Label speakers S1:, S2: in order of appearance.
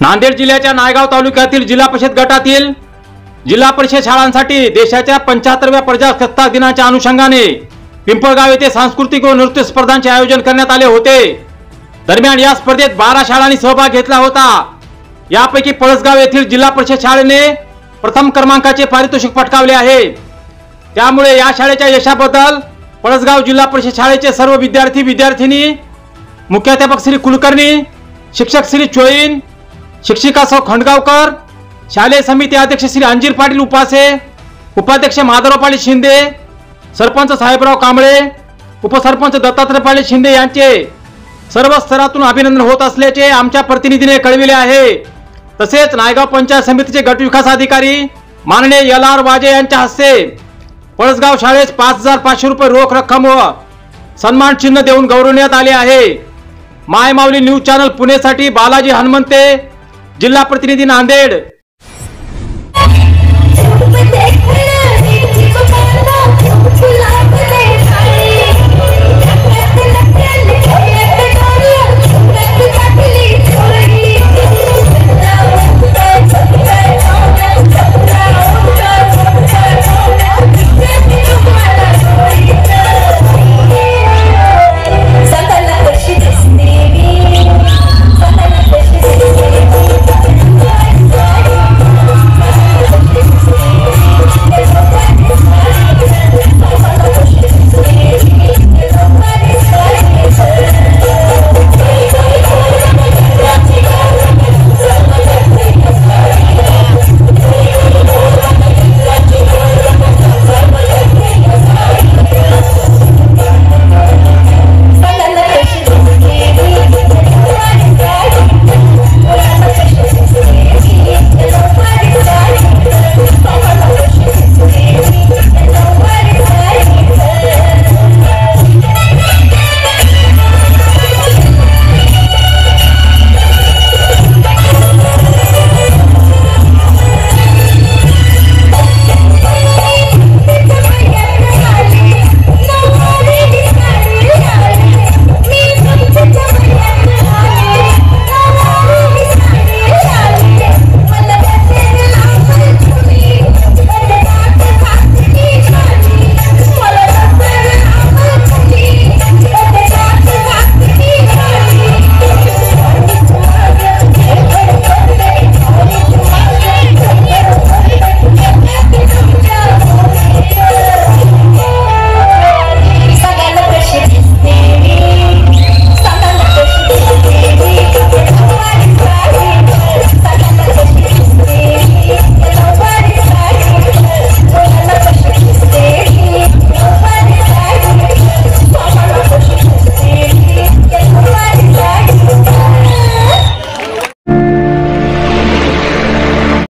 S1: नांदेड जिल्ह्याच्या नायगाव तालुक्यातील जिल्हा परिषद गटातील जिल्हा परिषद शाळांसाठी देशाच्या 75व्या प्रजासत्ताक दिनाच्या अनुषंगाने पिंपळगाव येथे सांस्कृतिक व नृत्य स्पर्धांचे आयोजन करण्यात आले होते। दरम्यान या स्पर्धेत 12 शाळांनी सहभाग घेतला होता। यापैकी पळसगाव येथील जिल्हा परिषद शाळेने प्रथम क्रमांकाचे पारितोषिक पटकावले आहे। त्यामुळे या शाळेच्या यशाबद्दल पळसगाव जिल्हा परिषद शाळेचे सर्व विद्यार्थी विद्यार्थिनी, मुख्याध्यापक श्री कुलकर्णी, शिक्षक श्री चोईन, शिक्षिका सौ खंडगावकर, शालेय समिती अध्यक्ष श्री अंजीर पाटील उपासे, उपाध्यक्ष माधवराव पाटील शिंदे, सरपंच साहेबराव कांबळे, उपसरपंच दत्तात्रय पाटील शिंदे यांचे सर्व स्तरातून अभिनंदन होत असल्याचे आमच्या प्रतिनिधीने कळविले आहे। तसेच नायगाव पंचायत समितीचे गट विकास अधिकारी माननीय LR वाजे यांच्या हस्ते पळसगाव शाळेस 5500 रुपये रोख रक्कम व सन्मान चिन्ह देऊन गौरवण्यात आले आहे। माय माऊली न्यूज चॅनल पुणेसाठी बालाजी हनुमंते, जिल्हा प्रतिनिधी नांदेड।